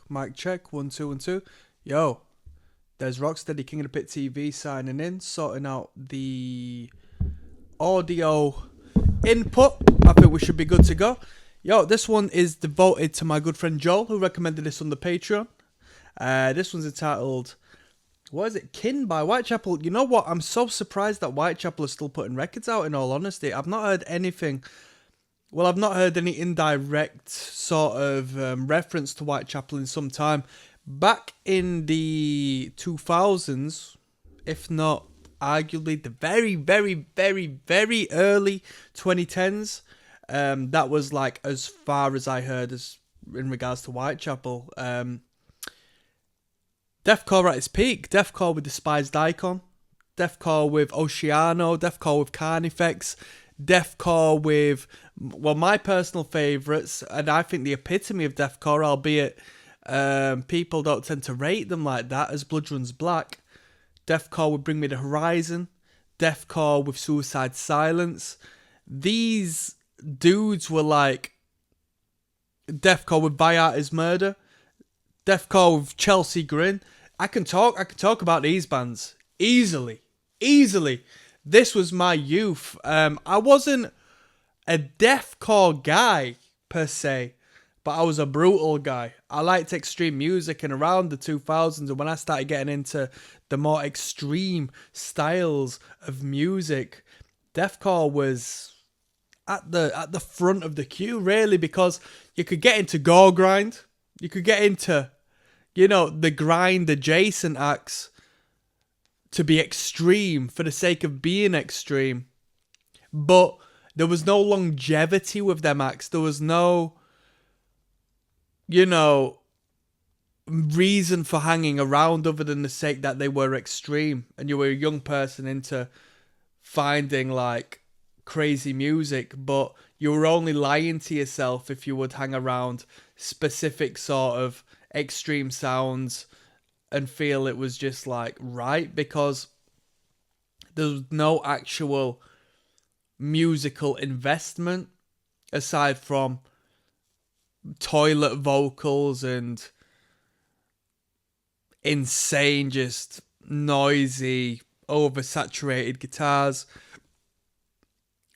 Mic check, 1 2 1 2. Yo, there's ROCKSTEADY King of the Pit TV signing in, sorting out the audio input. I think we should be good to go. Yo, this one is devoted to my good friend Joel, who recommended this on the Patreon. This one's entitled, what is it? Kin by Whitechapel. You know what? I'm so surprised that Whitechapel is still putting records out, in all honesty. I've not heard anything. Well, I've not heard any indirect sort of reference to Whitechapel in some time. Back in the 2000s, if not arguably the very, very, very, very early 2010s, that was like as far as I heard as in regards to Whitechapel. Deathcore at its peak. Deathcore with Despised Icon. Deathcore with Oceano. Deathcore with Carnifex. Deathcore with, well, my personal favourites, and I think the epitome of deathcore, albeit people don't tend to rate them like that, as Blood Runs Black. Deathcore with Bring Me the Horizon. Deathcore with Suicide Silence. These dudes were like deathcore with Viart is Murder. Deathcore with Chelsea Grin. I can talk about these bands easily. This was my youth. I wasn't a deathcore guy, per se, but I was a brutal guy. I liked extreme music, and around the 2000s, and when I started getting into the more extreme styles of music, deathcore was at the front of the queue, really, because you could get into gore grind. You could get into, the grind adjacent acts to be extreme for the sake of being extreme. But there was no longevity with them acts. There was no, reason for hanging around other than the sake that they were extreme. And you were a young person into finding like crazy music. But you were only lying to yourself if you would hang around specific sort of extreme sounds and feel it was just like right, because there was no actual musical investment aside from toilet vocals and insane, just noisy, oversaturated guitars,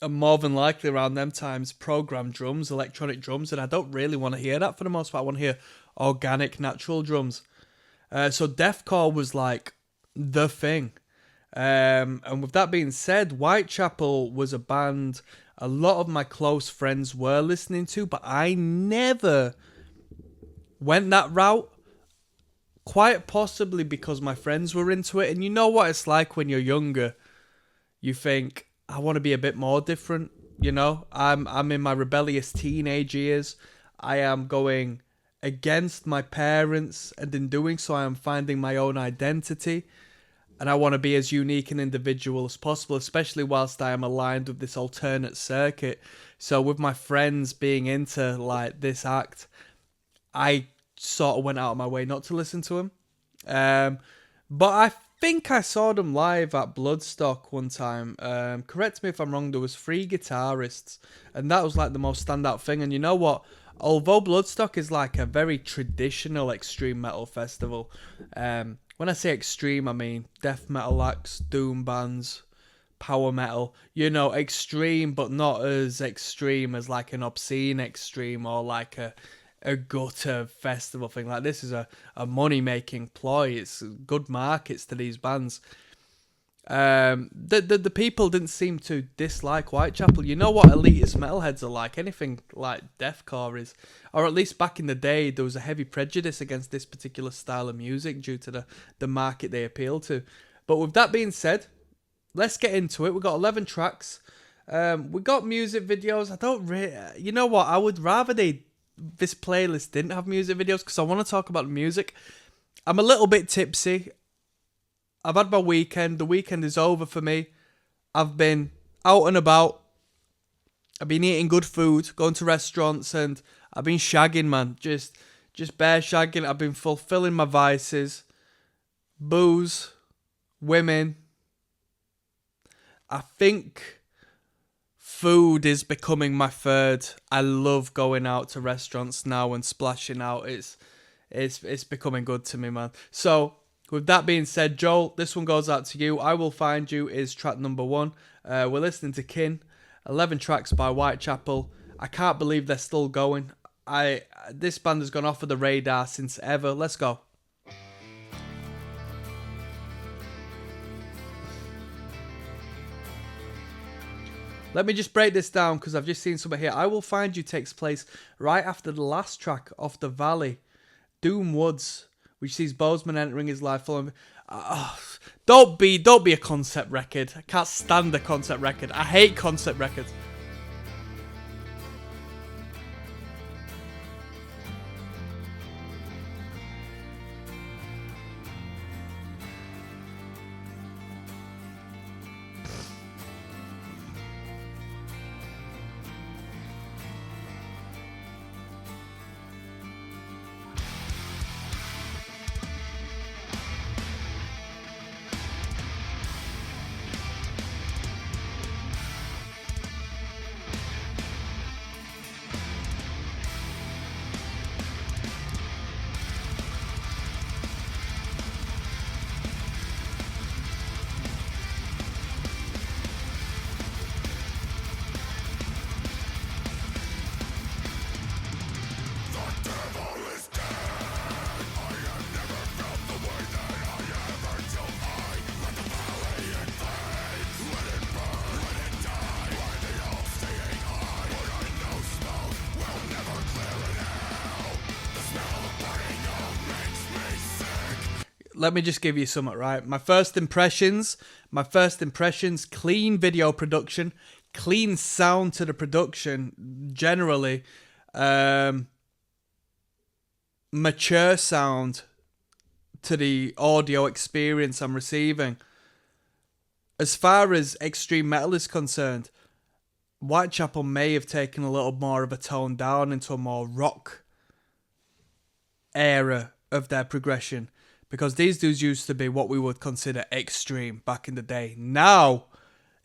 and more than likely around them times programmed drums, electronic drums, and I don't really want to hear that for the most part. I want to hear organic, natural drums. So deathcore was like the thing. And with that being said, Whitechapel was a band a lot of my close friends were listening to, but I never went that route. Quite possibly because my friends were into it. And you know what it's like when you're younger. You think, I want to be a bit more different. I'm in my rebellious teenage years. I am going against my parents, and in doing so I am finding my own identity, and I want to be as unique and individual as possible, especially whilst I am aligned with this alternate circuit. So with my friends being into like this act, I sort of went out of my way not to listen to him. But I think I saw them live at Bloodstock one time. Correct me if I'm wrong, there was 3 guitarists, and that was like the most standout thing. And you know what? Although Bloodstock is like a very traditional extreme metal festival, when I say extreme, I mean death metal acts, doom bands, power metal, extreme, but not as extreme as like an obscene extreme or like a gutter festival thing. Like, this is a money-making ploy. It's good markets to these bands. The people didn't seem to dislike Whitechapel. You know what elitist metalheads are like? Anything like deathcore is, or at least back in the day, there was a heavy prejudice against this particular style of music due to the market they appeal to. But with that being said, let's get into it. We've got 11 tracks. We got music videos. I don't really, you know what? I would rather this playlist didn't have music videos, because I want to talk about the music. I'm a little bit tipsy. I've had my weekend. The weekend is over for me. I've been out and about. I've been eating good food, going to restaurants, and I've been shagging, man. Just bare shagging. I've been fulfilling my vices. Booze, women. I think food is becoming my third. I love going out to restaurants now and splashing out. It's becoming good to me, man. So with that being said, Joel, this one goes out to you. I Will Find You is track number 1. We're listening to Kin, 11 tracks by Whitechapel. I can't believe they're still going. This band has gone off of the radar since ever. Let's go. Let me just break this down because I've just seen something here. I Will Find You takes place right after the last track off The Valley, Doom Woods, which sees Bozeman entering his life following. Don't be a concept record. I can't stand the concept record. I hate concept records. Let me just give you something, right? My first impressions, clean video production, clean sound to the production, generally, mature sound to the audio experience I'm receiving. As far as extreme metal is concerned, Whitechapel may have taken a little more of a tone down into a more rock era of their progression. Because these dudes used to be what we would consider extreme back in the day. Now,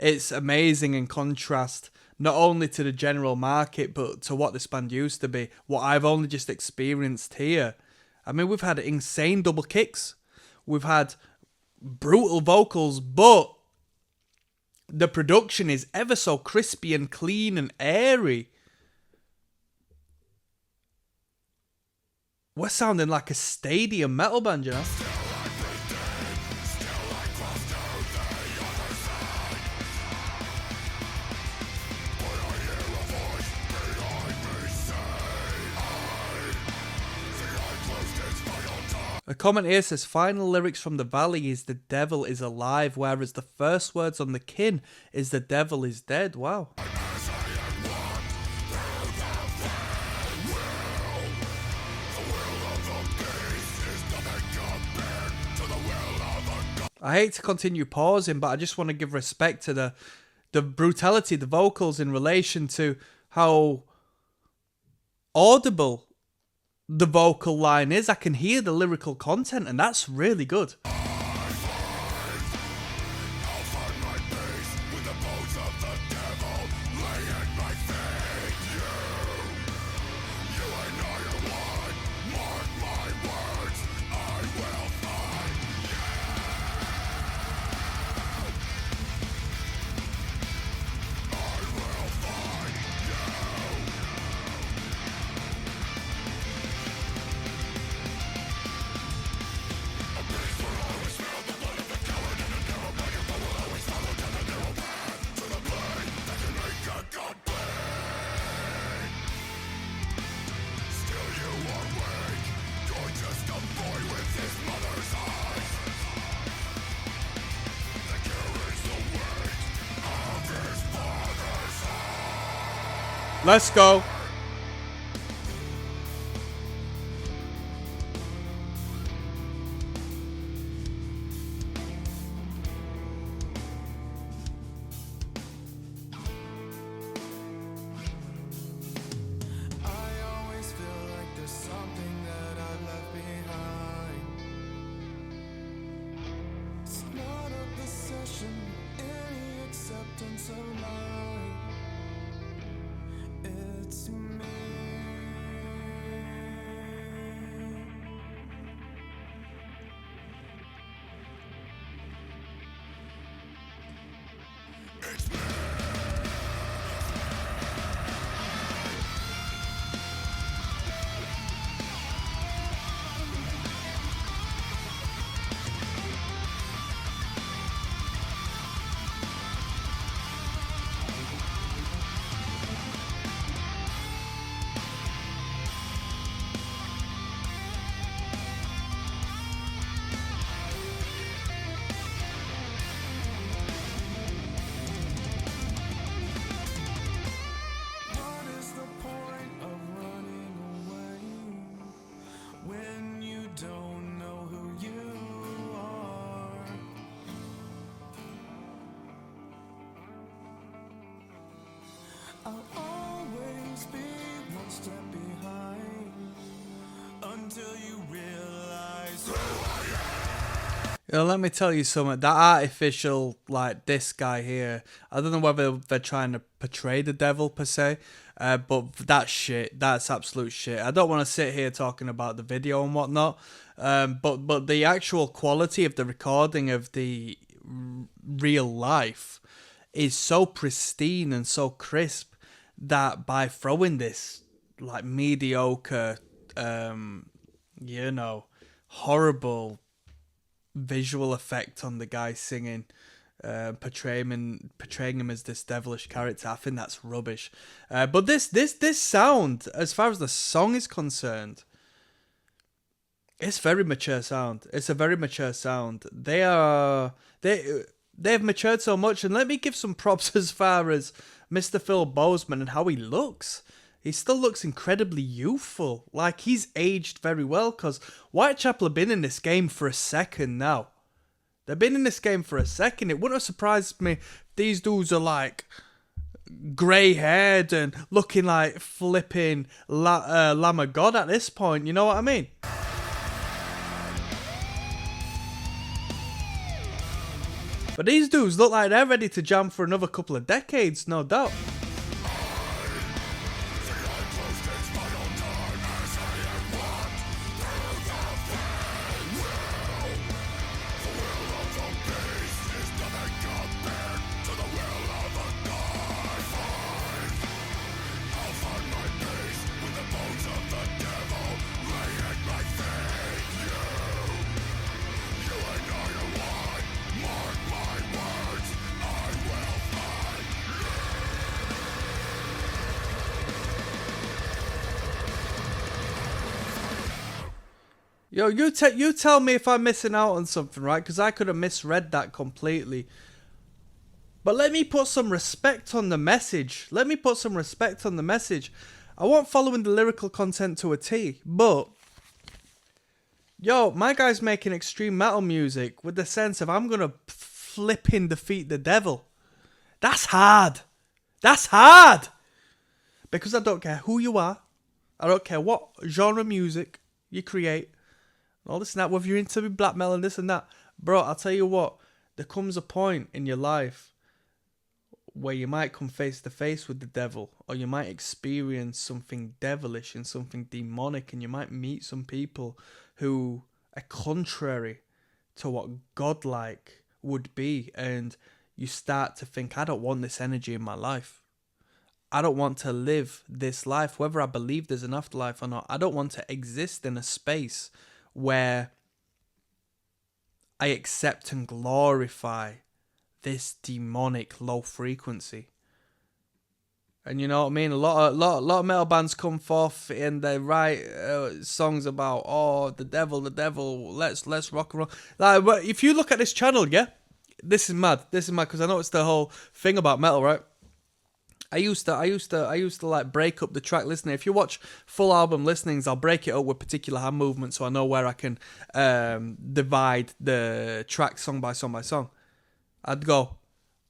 it's amazing in contrast, not only to the general market, but to what this band used to be. What I've only just experienced here. I mean, we've had insane double kicks. We've had brutal vocals, but the production is ever so crispy and clean and airy. We're sounding like a stadium metal band, you know? A comment here says, final lyrics from The Valley is the devil is alive, whereas the first words on the Kin is the devil is dead. Wow. I hate to continue pausing, but I just want to give respect to the brutality, the vocals in relation to how audible the vocal line is. I can hear the lyrical content, and that's really good. Let's go. Let me tell you something. That artificial, like this guy here, I don't know whether they're trying to portray the devil per se, but that's shit. That's absolute shit. I don't want to sit here talking about the video and whatnot, but the actual quality of the recording of the real life is so pristine and so crisp that by throwing this like mediocre, you know, horrible visual effect on the guy singing, portraying him as this devilish character, I think that's rubbish. But this sound, as far as the song is concerned, it's very mature sound. It's a very mature sound. They've matured so much, and let me give some props as far as Mr. Phil Bozeman and how he looks. He still looks incredibly youthful. Like, he's aged very well, because Whitechapel have been in this game for a second now. They've been in this game for a second. It wouldn't have surprised me if these dudes are, like, grey-haired and looking like flipping Lamb of God at this point. You know what I mean? But these dudes look like they're ready to jam for another couple of decades, no doubt. Yo, you tell me if I'm missing out on something, right? Because I could have misread that completely. But let me put some respect on the message. Let me put some respect on the message. I won't following the lyrical content to a T, but yo, my guy's making extreme metal music with the sense of I'm gonna flipping defeat the devil. That's hard. That's hard. Because I don't care who you are. I don't care what genre of music you create. All this and that, whether you're into black metal and this and that. Bro, I'll tell you what, there comes a point in your life where you might come face to face with the devil, or you might experience something devilish and something demonic, and you might meet some people who are contrary to what godlike would be, and you start to think, I don't want this energy in my life. I don't want to live this life, whether I believe there's an afterlife or not. I don't want to exist in a space where I accept and glorify this demonic low frequency. And you know what I mean? A lot of metal bands come forth and they write songs about, oh, the devil, let's rock and roll. Like, but if you look at this channel, yeah, this is mad because I know it's the whole thing about metal, right? I used to like break up the track listening. If you watch full album listenings, I'll break it up with particular hand movements so I know where I can divide the track song by song by song. I'd go,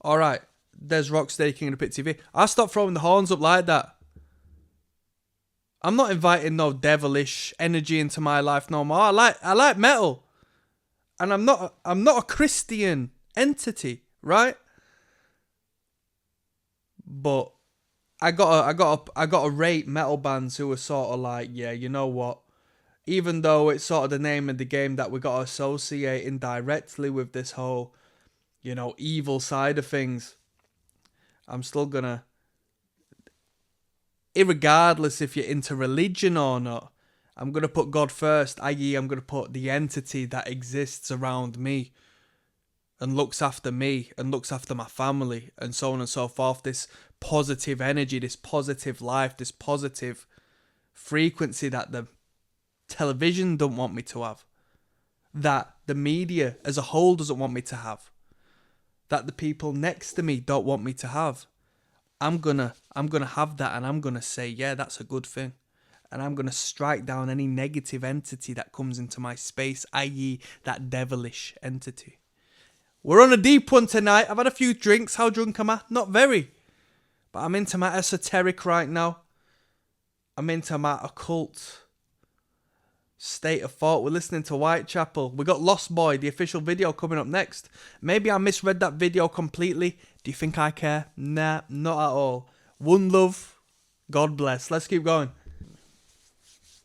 all right, there's ROCKSTEADY King of the Pit TV. I stopped throwing the horns up like that. I'm not inviting no devilish energy into my life no more. I like metal, and I'm not a Christian entity, right? But I gotta rate metal bands who are sort of like, yeah, you know what? Even though it's sort of the name of the game that we got to associate indirectly with this whole, you know, evil side of things, I'm still gonna, irregardless if you're into religion or not, I'm gonna put God first, i.e. I'm gonna put the entity that exists around me and looks after me and looks after my family and so on and so forth. This positive energy, this positive life, this positive frequency that the television don't want me to have, that the media as a whole doesn't want me to have, that the people next to me don't want me to have. I'm gonna have that, and I'm gonna say, yeah, that's a good thing. And I'm gonna strike down any negative entity that comes into my space, i.e. that devilish entity. We're on a deep one tonight. I've had a few drinks. How drunk am I? Not very. But I'm into my esoteric right now. I'm into my occult state. state of thought. We're listening to Whitechapel. We got Lost Boy, the official video, coming up next. Maybe I misread that video completely. Do you think I care? Nah, not at all. One love. God bless. Let's keep going.